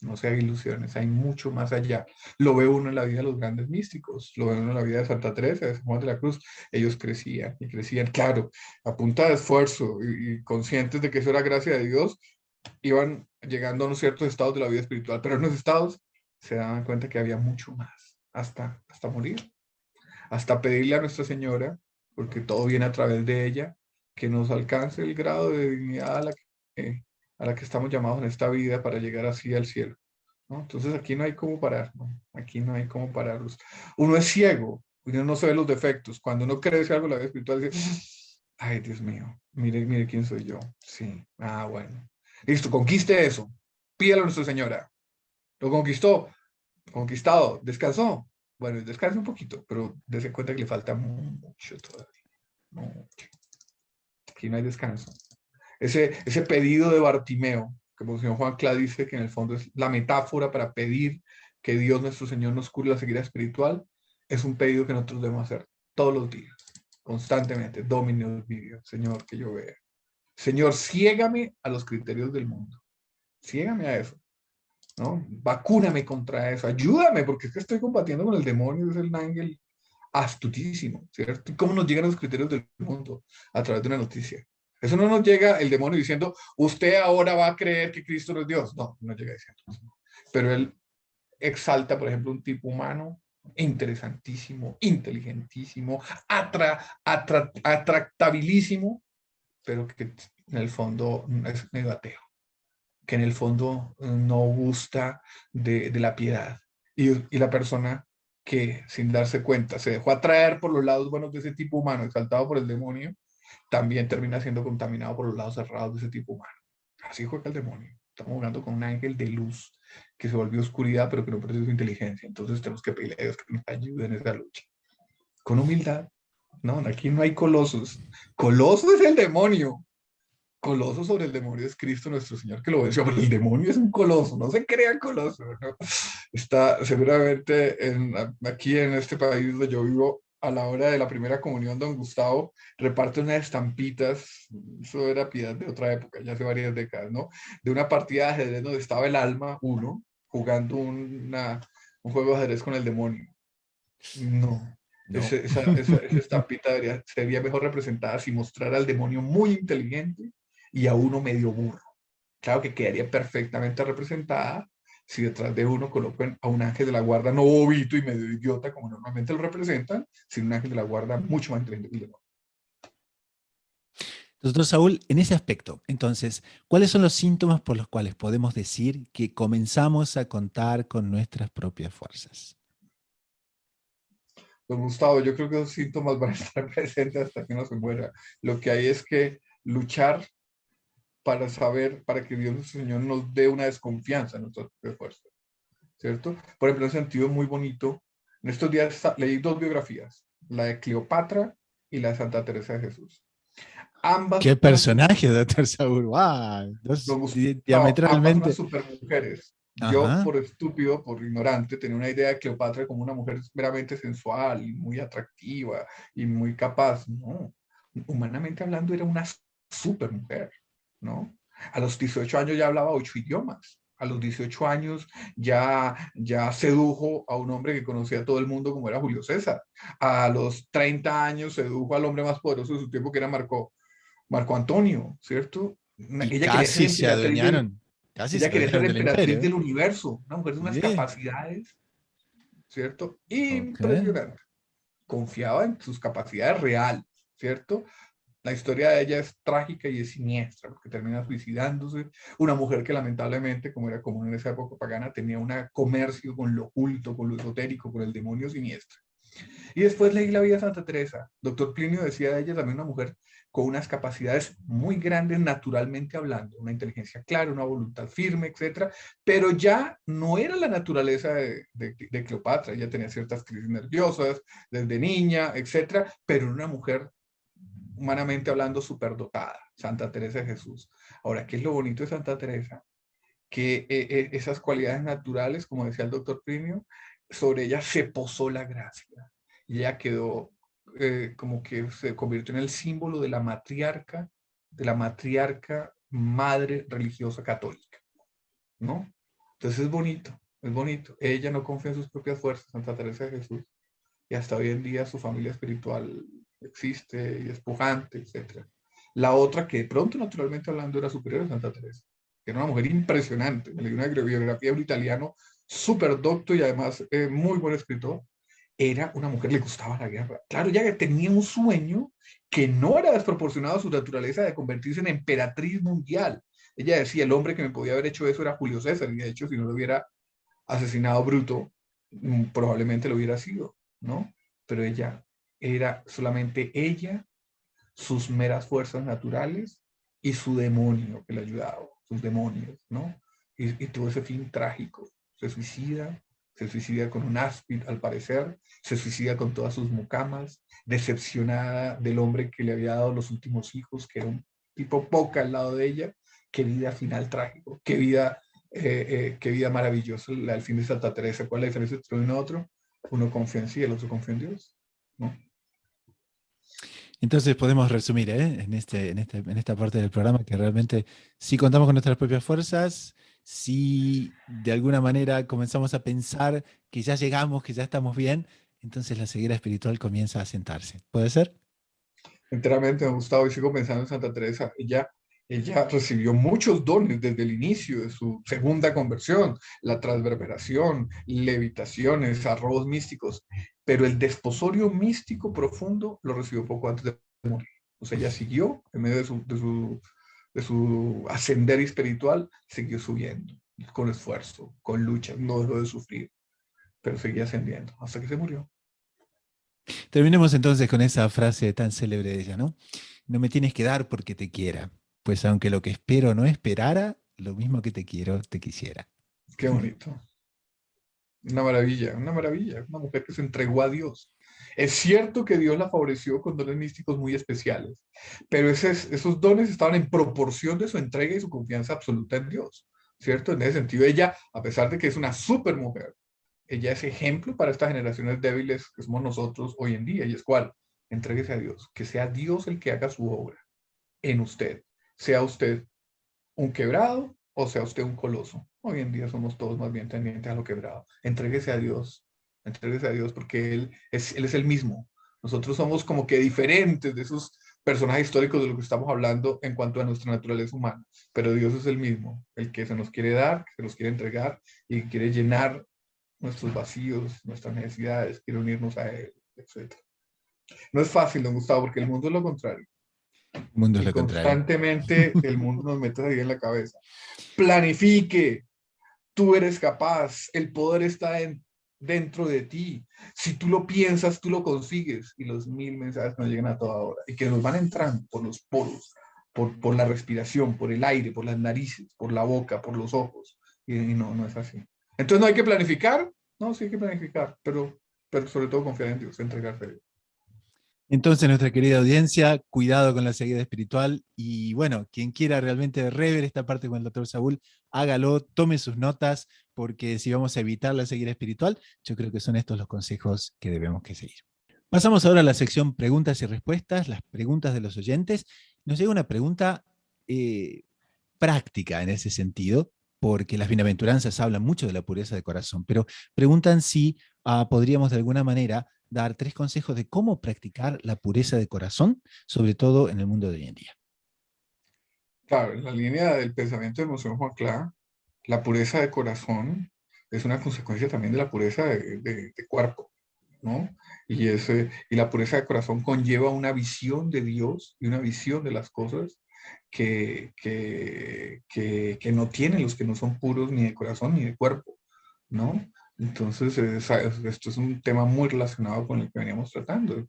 no se haga ilusiones, hay mucho más allá. Lo ve uno en la vida de los grandes místicos, lo ve uno en la vida de Santa Teresa, de San Juan de la Cruz. Ellos crecían y crecían, claro, a punta de esfuerzo y conscientes de que eso era gracia de Dios, iban llegando a unos ciertos estados de la vida espiritual, pero en los estados se daban cuenta que había mucho más, hasta morir, hasta pedirle a Nuestra Señora, porque todo viene a través de ella, que nos alcance el grado de dignidad a la que estamos llamados en esta vida para llegar así al cielo, ¿no? Entonces aquí no hay cómo parar, ¿no? Aquí no hay cómo pararlos. Uno es ciego, uno no se ve los defectos. Cuando uno crece algo en la vida espiritual, dice, ay, Dios mío, mire quién soy yo. Sí, bueno. Listo, conquiste eso. Pídalo a Nuestra Señora. Lo conquistó, conquistado, descansó. Bueno, descanse un poquito, pero dése cuenta que le falta mucho todavía. Mucho. Aquí no hay descanso. Ese pedido de Bartimeo, que el señor Juan Clá dice que en el fondo es la metáfora para pedir que Dios nuestro Señor nos cure la ceguera espiritual, es un pedido que nosotros debemos hacer todos los días, constantemente. Domine video, Señor, que yo vea. Señor, ciégame a los criterios del mundo. Ciégame a eso, ¿no? Vacúname contra eso. Ayúdame, porque es que estoy combatiendo con el demonio, es el ángel astutísimo, ¿cierto? ¿Y cómo nos llegan los criterios del mundo? A través de una noticia. Eso no nos llega el demonio diciendo, usted ahora va a creer que Cristo no es Dios. No, no llega diciendo eso. Pero él exalta, por ejemplo, un tipo humano interesantísimo, inteligentísimo, atractabilísimo, pero que en el fondo es medio ateo, que en el fondo no gusta de la piedad. Y la persona que sin darse cuenta se dejó atraer por los lados buenos de ese tipo humano, exaltado por el demonio, también termina siendo contaminado por los lados cerrados de ese tipo humano. Así juega el demonio. Estamos jugando con un ángel de luz que se volvió oscuridad, pero que no perdió su inteligencia. Entonces tenemos que pedirle a Dios que nos ayude en esa lucha. Con humildad. No, aquí no hay colosos. Coloso es el demonio. Coloso sobre el demonio es Cristo nuestro Señor que lo venció, pero el demonio es un coloso, no se crea coloso, ¿no? Está seguramente aquí en este país donde yo vivo, a la hora de la primera comunión, don Gustavo reparte unas estampitas, eso era piedad de otra época, ya hace varias décadas, ¿no? De una partida de ajedrez donde estaba el alma, uno, jugando un juego de ajedrez con el demonio. No. No. Esa estampita sería mejor representada si mostrara al demonio muy inteligente y a uno medio burro. Claro que quedaría perfectamente representada si detrás de uno colocan a un ángel de la guarda no bobito y medio idiota como normalmente lo representan, sino un ángel de la guarda mucho más inteligente que el demonio. Doctor Saúl, en ese aspecto, entonces, ¿cuáles son los síntomas por los cuales podemos decir que comenzamos a contar con nuestras propias fuerzas? Don Gustavo, yo creo que esos síntomas van a estar presentes hasta que no se muera. Lo que hay es que luchar para saber, para que Dios nuestro Señor nos dé una desconfianza en nuestras propias fuerzas, ¿cierto? Por ejemplo, en un sentido muy bonito, en estos días leí dos biografías, la de Cleopatra y la de Santa Teresa de Jesús. Ambas ¡Qué unas personaje, doctor Saúl! ¡Wow! Dos ambas unas diametralmente. supermujeres. Yo, Ajá. por estúpido, por ignorante, tenía una idea de Cleopatra como una mujer meramente sensual y muy atractiva y muy capaz. No, humanamente hablando era una supermujer, ¿no? A los 18 años ya hablaba 8 idiomas. A los 18 años ya sedujo a un hombre que conocía a todo el mundo como era Julio César. A los 30 años sedujo al hombre más poderoso de su tiempo que era Marco Antonio, ¿cierto? Y Ella quería ser casi se ella quería ser adueñaron del emperatriz imperio. del universo, una mujer de unas Sí. capacidades, ¿cierto? Ok. Impresionante. Confiaba en sus capacidades reales, ¿cierto? La historia de ella es trágica y es siniestra, porque termina suicidándose. Una mujer que lamentablemente, como era común en esa época pagana, tenía un comercio con lo oculto, con lo esotérico, con el demonio siniestro. Y después leí la vida de Santa Teresa. Doctor Plinio decía de ella también una mujer con unas capacidades muy grandes naturalmente hablando, una inteligencia clara, una voluntad firme, etcétera, pero ya no era la naturaleza de Cleopatra, ella tenía ciertas crisis nerviosas desde niña, etcétera, pero era una mujer humanamente hablando superdotada, Santa Teresa de Jesús. Ahora, ¿qué es lo bonito de Santa Teresa? Que esas cualidades naturales, como decía el doctor Plinio, sobre ella se posó la gracia. Y ella quedó como que se convirtió en el símbolo de la matriarca madre religiosa católica, ¿no? Entonces es bonito, es bonito. Ella no confía en sus propias fuerzas, Santa Teresa de Jesús, y hasta hoy en día su familia espiritual existe y es pujante, etc. La otra que de pronto, naturalmente hablando, era superior a Santa Teresa, que era una mujer impresionante. Me leí una biografía de un italiano súper docto y además muy buen escritor. Era una mujer, le gustaba la guerra. Claro, ella tenía un sueño que no era desproporcionado a su naturaleza de convertirse en emperatriz mundial. Ella decía, el hombre que me podía haber hecho eso era Julio César, y de hecho, si no lo hubiera asesinado Bruto, probablemente lo hubiera sido, ¿no? Pero ella era solamente ella, sus meras fuerzas naturales y su demonio que le ayudaba, sus demonios, ¿no? Y tuvo ese fin trágico. Se suicida con un áspid, al parecer, se suicida con todas sus mucamas, decepcionada del hombre que le había dado los últimos hijos, que era un tipo poca al lado de ella. Qué vida final trágico, qué vida maravillosa al fin de Santa Teresa. ¿Cuál es la diferencia entre uno y otro? Uno confía en sí, el otro confía en Dios, ¿no? Entonces podemos resumir en esta parte del programa que realmente si contamos con nuestras propias fuerzas, si de alguna manera comenzamos a pensar que ya llegamos, que ya estamos bien, entonces la ceguera espiritual comienza a sentarse. ¿Puede ser? Enteramente me ha gustado y sigo pensando en Santa Teresa. Ella recibió muchos dones desde el inicio de su segunda conversión, la transverberación, levitaciones, arrobos místicos, pero el desposorio místico profundo lo recibió poco antes de morir. O sea, ella siguió en medio de su ascender espiritual, siguió subiendo con esfuerzo, con lucha, no dejó de sufrir, pero seguía ascendiendo hasta que se murió. Terminemos entonces con esa frase tan célebre de ella, ¿no? No me tienes que dar porque te quiera, pues aunque lo que espero no esperara, lo mismo que te quiero, te quisiera. Qué bonito. Una maravilla, una mujer que se entregó a Dios. Es cierto que Dios la favoreció con dones místicos muy especiales, pero esos dones estaban en proporción de su entrega y su confianza absoluta en Dios, ¿cierto? En ese sentido, ella, a pesar de que es una súper mujer, ella es ejemplo para estas generaciones débiles que somos nosotros hoy en día, y es cuál, entréguese a Dios, que sea Dios el que haga su obra en usted, sea usted un quebrado o sea usted un coloso. Hoy en día somos todos más bien tendientes a lo quebrado. Entréguese a Dios porque Él es el mismo. Nosotros somos como que diferentes de esos personajes históricos de lo que estamos hablando en cuanto a nuestra naturaleza humana, pero Dios es el mismo, el que se nos quiere dar, que se nos quiere entregar y quiere llenar nuestros vacíos, nuestras necesidades, quiere unirnos a Él, etc. No es fácil, don Gustavo, porque el mundo es lo contrario. El mundo es Y lo contrario. constantemente el mundo nos mete ahí en la cabeza. Planifique, tú eres capaz, el poder está dentro de ti. Si tú lo piensas, tú lo consigues. Y los 1000 mensajes nos llegan a toda hora y que nos van entrando por los poros, por la respiración, por el aire, por las narices, por la boca, por los ojos. Y no es así. Entonces no hay que planificar. No, sí hay que planificar, pero sobre todo confiar en Dios, entregarse a Dios. Entonces, nuestra querida audiencia, cuidado con la ceguera espiritual y bueno, quien quiera realmente rever esta parte con el doctor Saúl, hágalo, tome sus notas, porque si vamos a evitar la ceguera espiritual, yo creo que son estos los consejos que debemos que seguir. Pasamos ahora a la sección preguntas y respuestas, las preguntas de los oyentes. Nos llega una pregunta práctica en ese sentido, porque las bienaventuranzas hablan mucho de la pureza de corazón, pero preguntan si podríamos de alguna manera dar 3 consejos de cómo practicar la pureza de corazón, sobre todo en el mundo de hoy en día. Claro, en la línea del pensamiento de Monseñor Juan Clara, la pureza de corazón es una consecuencia también de la pureza de cuerpo, ¿no? Y la pureza de corazón conlleva una visión de Dios y una visión de las cosas que no tienen los que no son puros ni de corazón ni de cuerpo, ¿no? Entonces, esto es un tema muy relacionado con el que veníamos tratando.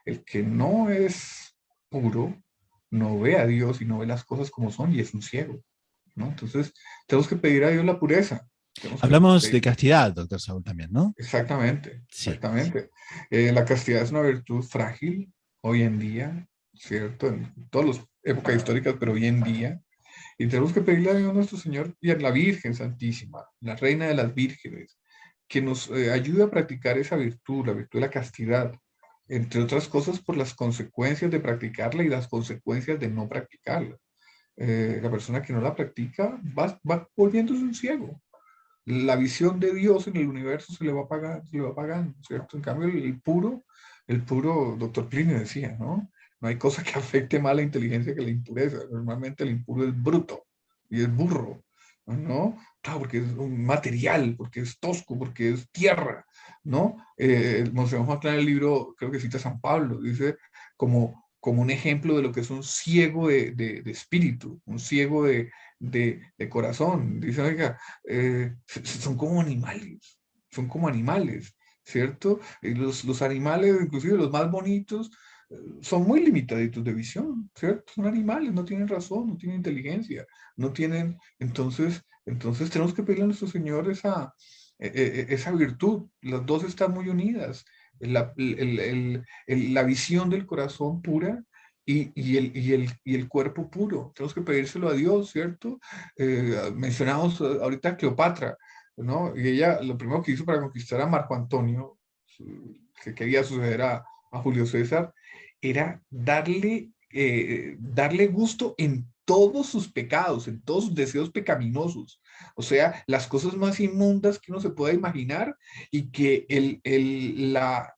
El que no es puro no ve a Dios y no ve las cosas como son y es un ciego, ¿no? Entonces, tenemos que pedir a Dios la pureza. Hablamos de castidad, doctor Saúl, también, ¿no? Exactamente, Sí. exactamente. La castidad es una virtud frágil hoy en día, ¿cierto? En todas las épocas históricas, pero hoy en día. Y tenemos que pedirle a Dios nuestro Señor y a la Virgen Santísima, la Reina de las Vírgenes, que nos ayude a practicar esa virtud, la virtud de la castidad, entre otras cosas por las consecuencias de practicarla y las consecuencias de no practicarla. La persona que no la practica va volviéndose un ciego. La visión de Dios en el universo se le va pagando, ¿cierto? En cambio, el puro doctor Plinio decía, ¿no? No hay cosa que afecte más la inteligencia que la impureza. Normalmente el impuro es bruto, y es burro, ¿no? Claro, porque es un material, porque es tosco, porque es tierra, ¿no? Monseñor Juan Clara en el libro, creo que cita a San Pablo, dice como un ejemplo de lo que es un ciego de espíritu, un ciego de corazón. Dice, oiga, son como animales, ¿cierto? Y los animales, inclusive los más bonitos, son muy limitaditos de visión, ¿cierto? Son animales, no tienen razón, no tienen inteligencia, no tienen, entonces tenemos que pedirle a nuestro Señor esa virtud. Las dos están muy unidas. La visión del corazón pura y el cuerpo puro. Tenemos que pedírselo a Dios, ¿cierto? Mencionamos ahorita a Cleopatra, ¿no? Y ella lo primero que hizo para conquistar a Marco Antonio, que quería suceder a Julio César, era darle gusto en todos sus pecados, en todos sus deseos pecaminosos. O sea, las cosas más inmundas que uno se pueda imaginar y que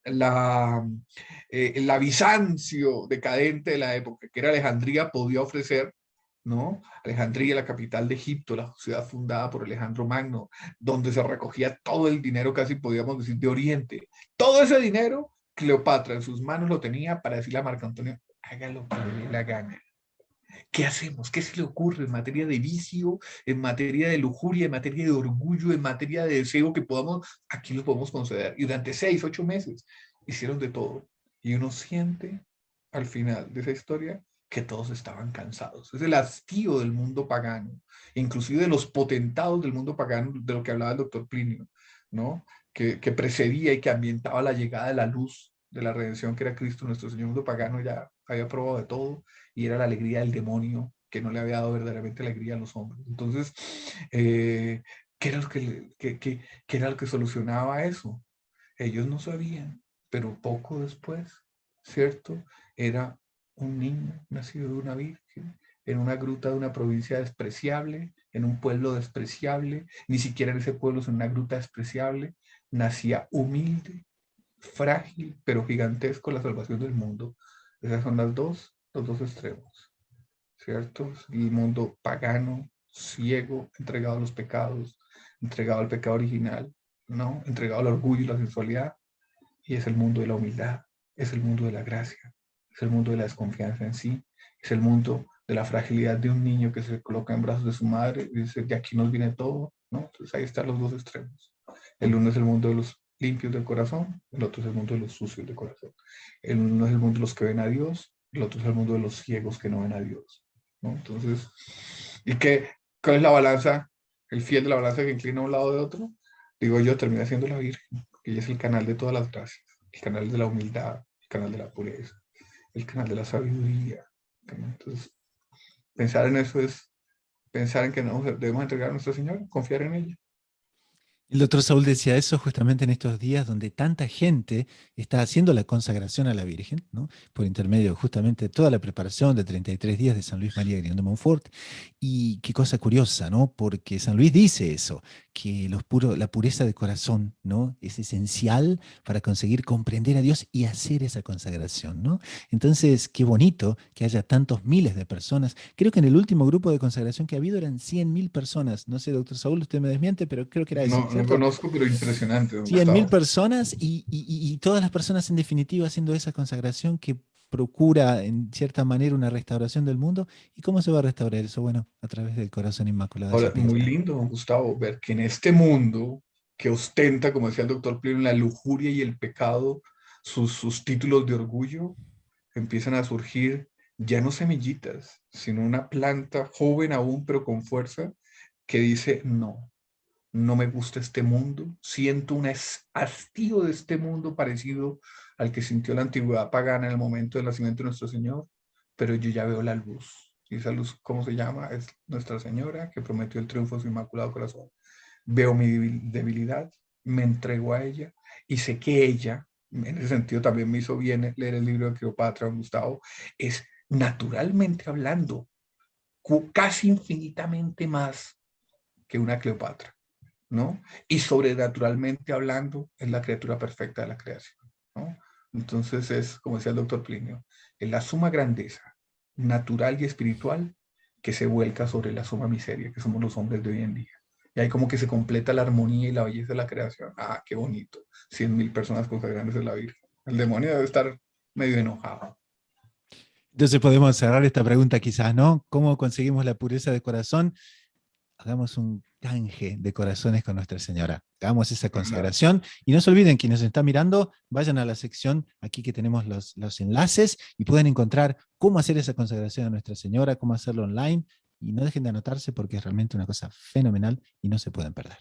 la Bizancio decadente de la época, que era Alejandría, podía ofrecer, ¿no? Alejandría, la capital de Egipto, la ciudad fundada por Alejandro Magno, donde se recogía todo el dinero, casi podríamos decir, de Oriente. Todo ese dinero, Cleopatra en sus manos lo tenía para decirle a Marco Antonio, haga lo que le dé la gana. ¿Qué hacemos? ¿Qué se le ocurre en materia de vicio, en materia de lujuria, en materia de orgullo, en materia de deseo que podamos, aquí lo podemos conceder? Y durante 6, 8 meses hicieron de todo. Y uno siente al final de esa historia que todos estaban cansados. Es el hastío del mundo pagano, inclusive de los potentados del mundo pagano, de lo que hablaba el doctor Plinio, ¿no? Que precedía y que ambientaba la llegada de la luz de la redención que era Cristo, nuestro Señor. Mundo pagano ya había probado de todo y era la alegría del demonio que no le había dado verdaderamente alegría a los hombres. Entonces, ¿qué era qué era lo que solucionaba eso? Ellos no sabían, pero poco después, ¿cierto? Era un niño nacido de una virgen, en una gruta de una provincia despreciable, en un pueblo despreciable, ni siquiera en ese pueblo, sino en una gruta despreciable, nacía humilde, frágil, pero gigantesco la salvación del mundo. Esas son los dos extremos, ¿cierto? El mundo pagano, ciego, entregado a los pecados, entregado al pecado original, ¿no? Entregado al orgullo y la sensualidad, y es el mundo de la humildad, es el mundo de la gracia, es el mundo de la desconfianza en sí, es el mundo de la fragilidad de un niño que se coloca en brazos de su madre y dice, de aquí nos viene todo, ¿no? Entonces ahí están los dos extremos. El uno es el mundo de los limpios del corazón, el otro es el mundo de los sucios del corazón. El uno es el mundo de los que ven a Dios, el otro es el mundo de los ciegos que no ven a Dios, ¿no? Entonces, ¿cuál es la balanza? El fiel de la balanza que inclina a un lado de otro, digo yo, termina siendo la Virgen, que ella es el canal de todas las gracias, el canal de la humildad, el canal de la pureza, el canal de la sabiduría. Entonces, pensar en eso es pensar en que nos debemos entregar a nuestro Señor, confiar en ella. El doctor Saúl decía eso justamente en estos días donde tanta gente está haciendo la consagración a la Virgen, ¿no? Por intermedio justamente de toda la preparación de 33 días de San Luis María Griñón de Montfort. Y qué cosa curiosa, ¿no? Porque San Luis dice eso, que la pureza de corazón, ¿no? Es esencial para conseguir comprender a Dios y hacer esa consagración, ¿no? Entonces, qué bonito que haya tantos miles de personas. Creo que en el último grupo de consagración que ha habido eran 100.000 personas. No sé, doctor Saúl, usted me desmiente, pero creo que era eso, No, no ¿cierto? conozco, pero impresionante, don 100.000 Gustavo. personas y todas las personas en definitiva haciendo esa consagración que procura en cierta manera una restauración del mundo. ¿Y cómo se va a restaurar eso? Bueno, a través del corazón inmaculado de Ahora, Sor muy María. lindo, don Gustavo, ver que en este mundo que ostenta, como decía el doctor Plinio, la lujuria y el pecado, sus títulos de orgullo, empiezan a surgir ya no semillitas, sino una planta joven aún, pero con fuerza, que dice, no, no me gusta este mundo, siento un hastío de este mundo parecido al que sintió la antigüedad pagana en el momento del nacimiento de nuestro Señor, pero yo ya veo la luz. Y esa luz, ¿cómo se llama? Es Nuestra Señora, que prometió el triunfo de su Inmaculado Corazón. Veo mi debilidad, me entrego a ella y sé que ella, en ese sentido también me hizo bien leer el libro de Cleopatra, Gustavo, es naturalmente hablando casi infinitamente más que una Cleopatra, ¿no? Y sobrenaturalmente hablando, es la criatura perfecta de la creación, ¿no? Entonces es, como decía el doctor Plinio, en la suma grandeza natural y espiritual que se vuelca sobre la suma miseria que somos los hombres de hoy en día. Y ahí como que se completa la armonía y la belleza de la creación. Ah, qué bonito. 100.000 personas consagrándose a la Virgen. El demonio debe estar medio enojado. Entonces podemos cerrar esta pregunta quizás, ¿no? ¿Cómo conseguimos la pureza de corazón? Hagamos un canje de corazones con Nuestra Señora. Hagamos esa consagración. Y no se olviden, quienes nos están mirando, vayan a la sección aquí que tenemos los enlaces y pueden encontrar cómo hacer esa consagración a Nuestra Señora, cómo hacerlo online. Y no dejen de anotarse porque es realmente una cosa fenomenal y no se pueden perder.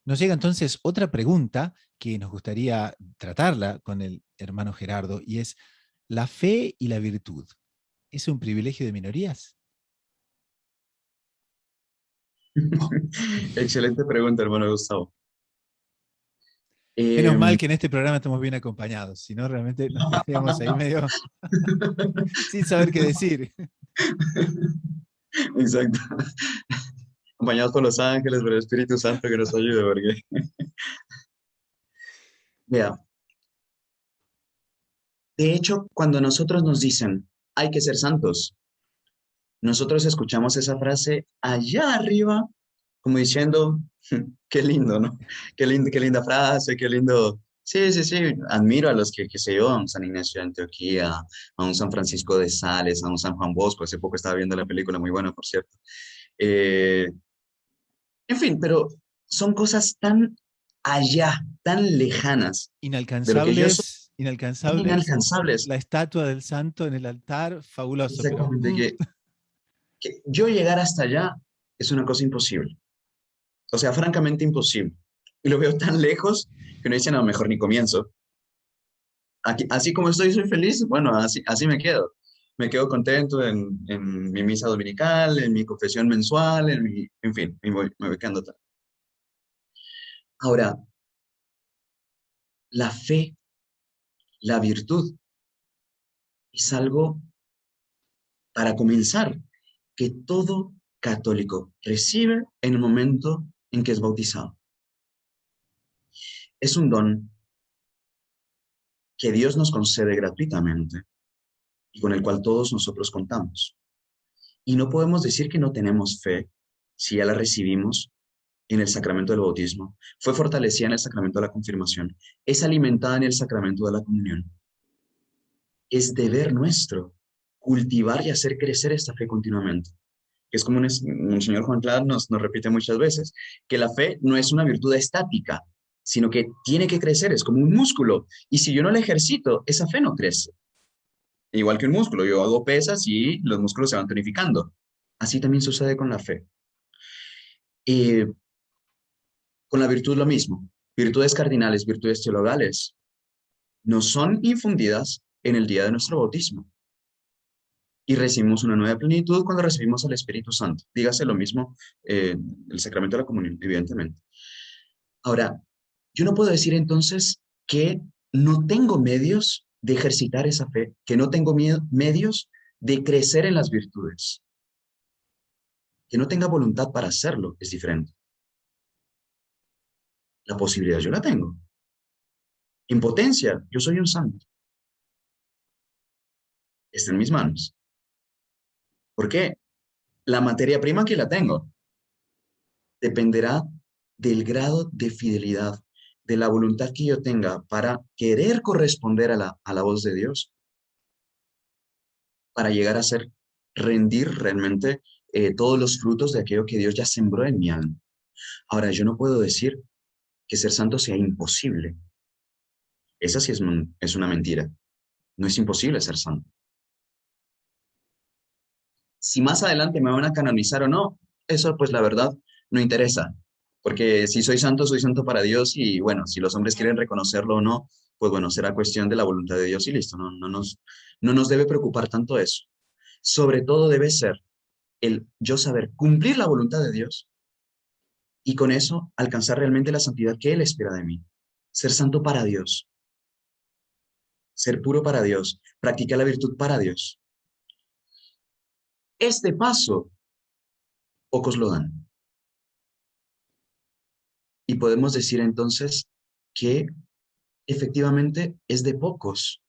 Nos llega entonces otra pregunta que nos gustaría tratarla con el hermano Gerardo y es, ¿la fe y la virtud es un privilegio de minorías? Excelente pregunta, hermano Gustavo. Menos mal que en este programa estamos bien acompañados, si no realmente nos quedaríamos ahí medio sin saber qué decir. Exacto. Acompañados por los ángeles, por el Espíritu Santo que nos ayude, porque... Vea, de hecho, cuando nosotros nos dicen, hay que ser santos, nosotros escuchamos esa frase allá arriba, como diciendo, qué lindo, ¿no? Qué linda frase, qué lindo. Sí, sí, sí, admiro a los que, qué sé yo, a un San Ignacio de Antioquía, a un San Francisco de Sales, a un San Juan Bosco, hace poco estaba viendo la película, muy buena, por cierto. Eh, en fin, pero son cosas tan allá, tan lejanas de lo que yo soy, Inalcanzables, tan inalcanzables, inalcanzables. la estatua del santo en el altar, fabuloso, pero Exactamente, que yo llegar hasta allá es una cosa imposible. O sea, francamente imposible. Y lo veo tan lejos que uno dice, no, mejor ni comienzo. Aquí, así como estoy, soy feliz, bueno, así me quedo. Me quedo contento en mi misa dominical, en mi confesión mensual, en fin, me voy quedando tal. Ahora, la fe, la virtud, es algo para comenzar, que todo católico recibe en el momento en que es bautizado. Es un don que Dios nos concede gratuitamente y con el cual todos nosotros contamos. Y no podemos decir que no tenemos fe si ya la recibimos en el sacramento del bautismo, fue fortalecida en el sacramento de la confirmación, es alimentada en el sacramento de la comunión. Es deber nuestro cultivar y hacer crecer esta fe continuamente. Es como un señor Juan Clar nos repite muchas veces, que la fe no es una virtud estática, sino que tiene que crecer, es como un músculo. Y si yo no la ejercito, esa fe no crece. Igual que un músculo, yo hago pesas y los músculos se van tonificando. Así también sucede con la fe. Eh, con la virtud lo mismo. Virtudes cardinales, virtudes teologales, nos son infundidas en el día de nuestro bautismo. Y recibimos una nueva plenitud cuando recibimos al Espíritu Santo. Dígase lo mismo el sacramento de la comunión, evidentemente. Ahora, yo no puedo decir entonces que no tengo medios de ejercitar esa fe, que no tengo medios de crecer en las virtudes. Que no tenga voluntad para hacerlo es diferente. La posibilidad yo la tengo. En potencia, yo soy un santo. Está en mis manos. ¿Por qué? La materia prima que la tengo dependerá del grado de fidelidad, de la voluntad que yo tenga para querer corresponder a la voz de Dios, para llegar a ser, rendir realmente todos los frutos de aquello que Dios ya sembró en mi alma. Ahora, yo no puedo decir que ser santo sea imposible. Esa sí es una mentira. No es imposible ser santo. Si más adelante me van a canonizar o no, eso pues la verdad no interesa, porque si soy santo para Dios y bueno, si los hombres quieren reconocerlo o no, pues bueno, será cuestión de la voluntad de Dios y listo, no nos debe preocupar tanto eso. Sobre todo debe ser el yo saber cumplir la voluntad de Dios y con eso alcanzar realmente la santidad que Él espera de mí. Ser santo para Dios, ser puro para Dios, practicar la virtud para Dios. Este paso, pocos lo dan. Y podemos decir entonces que efectivamente es de pocos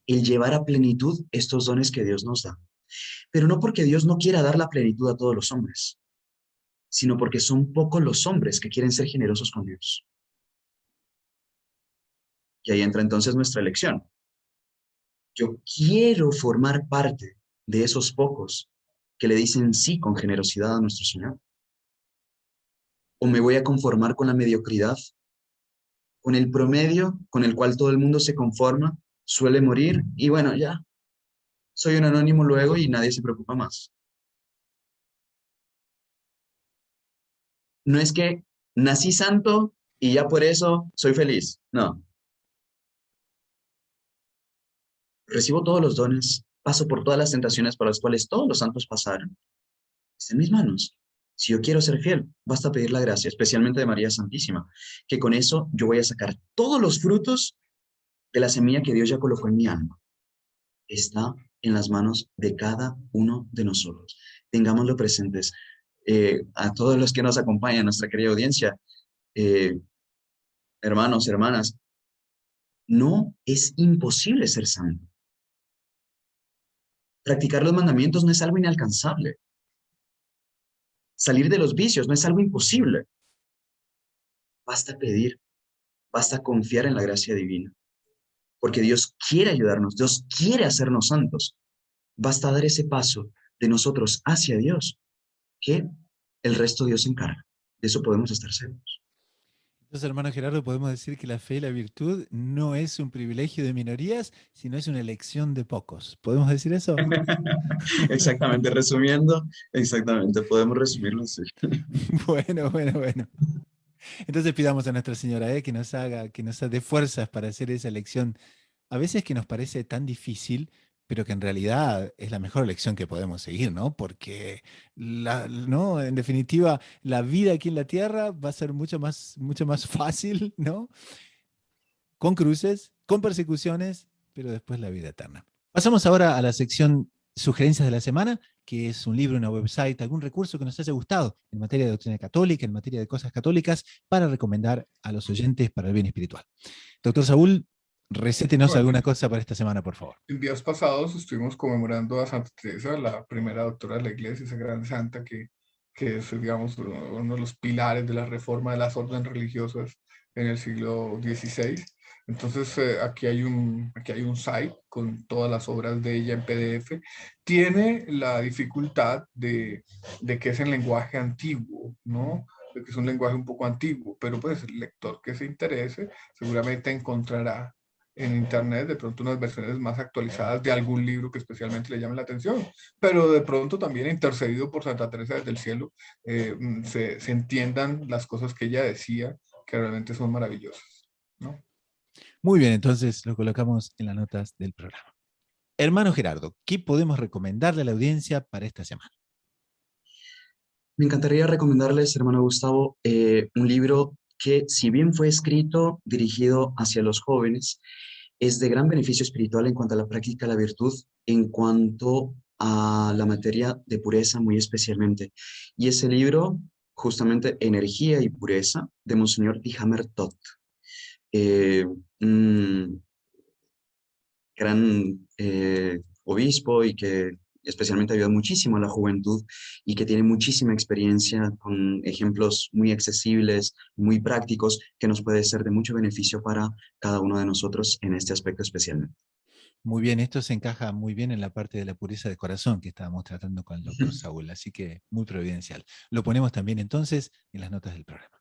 el llevar a plenitud estos dones que Dios nos da. Pero no porque Dios no quiera dar la plenitud a todos los hombres, sino porque son pocos los hombres que quieren ser generosos con Dios. Y ahí entra entonces nuestra elección. Yo quiero formar parte de esos pocos que le dicen sí con generosidad a nuestro Señor. ¿O me voy a conformar con la mediocridad, con el promedio con el cual todo el mundo se conforma, suele morir y bueno, ya, soy un anónimo luego y nadie se preocupa más? No es que nací santo y ya por eso soy feliz. No. Recibo todos los dones, paso por todas las tentaciones por las cuales todos los santos pasaron. Está en mis manos. Si yo quiero ser fiel, basta pedir la gracia, especialmente de María Santísima, que con eso yo voy a sacar todos los frutos de la semilla que Dios ya colocó en mi alma. Está en las manos de cada uno de nosotros. Tengámoslo presentes. A todos los que nos acompañan, nuestra querida audiencia, hermanos, hermanas, no es imposible ser santo. Practicar los mandamientos no es algo inalcanzable. Salir de los vicios no es algo imposible. Basta pedir, basta confiar en la gracia divina, porque Dios quiere ayudarnos, Dios quiere hacernos santos. Basta dar ese paso de nosotros hacia Dios, que el resto Dios se encarga. De eso podemos estar seguros. Entonces, hermano Gerardo, podemos decir que la fe y la virtud no es un privilegio de minorías, sino es una elección de pocos. ¿Podemos decir eso? Exactamente, resumiendo, exactamente, podemos resumirlo así. Bueno. Entonces pidamos a Nuestra Señora que nos dé fuerzas para hacer esa elección, a veces que nos parece tan difícil, pero que en realidad es la mejor elección que podemos seguir, ¿no? Porque, ¿no? En definitiva, la vida aquí en la tierra va a ser mucho más fácil, ¿no? Con cruces, con persecuciones, pero después la vida eterna. Pasamos ahora a la sección Sugerencias de la Semana, que es un libro, una website, algún recurso que nos haya gustado en materia de doctrina católica, en materia de cosas católicas, para recomendar a los oyentes para el bien espiritual. Doctor Saúl, recétenos Bueno, alguna cosa para esta semana, por favor. en días pasados estuvimos conmemorando a Santa Teresa, la primera doctora de la Iglesia, esa gran santa que es, digamos, uno de los pilares de la reforma de las órdenes religiosas en el siglo XVI. Entonces, aquí hay un site con todas las obras de ella en PDF. Tiene la dificultad de que es en lenguaje antiguo, ¿no? De que es un lenguaje un poco antiguo, pero pues el lector que se interese seguramente encontrará en internet de pronto unas versiones más actualizadas de algún libro que especialmente le llame la atención, pero de pronto también intercedido por Santa Teresa desde el cielo, se entiendan las cosas que ella decía, que realmente son maravillosas, ¿no? Muy bien, entonces lo colocamos en las notas del programa. Hermano Gerardo, ¿qué podemos recomendarle a la audiencia para esta semana? Me encantaría recomendarles, hermano Gustavo, un libro que, si bien fue escrito dirigido hacia los jóvenes, es de gran beneficio espiritual en cuanto a la práctica de la virtud, en cuanto a la materia de pureza muy especialmente. Y ese libro, justamente Energía y Pureza, de Monseñor Tihamer Tot. Un gran obispo y que especialmente ayuda muchísimo a la juventud y que tiene muchísima experiencia con ejemplos muy accesibles, muy prácticos, que nos puede ser de mucho beneficio para cada uno de nosotros en este aspecto especialmente. Muy bien, esto se encaja muy bien en la parte de la pureza de corazón que estábamos tratando con el doctor Saúl, así que muy providencial. Lo ponemos también entonces en las notas del programa.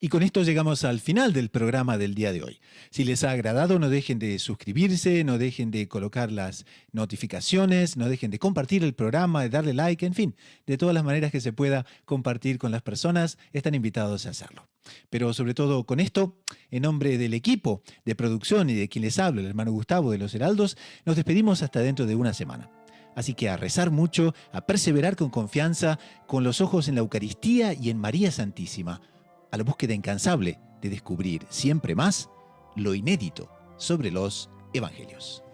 Y con esto llegamos al final del programa del día de hoy. Si les ha agradado, no dejen de suscribirse, no dejen de colocar las notificaciones, no dejen de compartir el programa, de darle like, en fin, de todas las maneras que se pueda compartir con las personas, están invitados a hacerlo. Pero sobre todo con esto, en nombre del equipo de producción y de quien les habla, el hermano Gustavo de los Heraldos, nos despedimos hasta dentro de una semana. Así que a rezar mucho, a perseverar con confianza, con los ojos en la Eucaristía y en María Santísima, a la búsqueda incansable de descubrir siempre más lo inédito sobre los evangelios.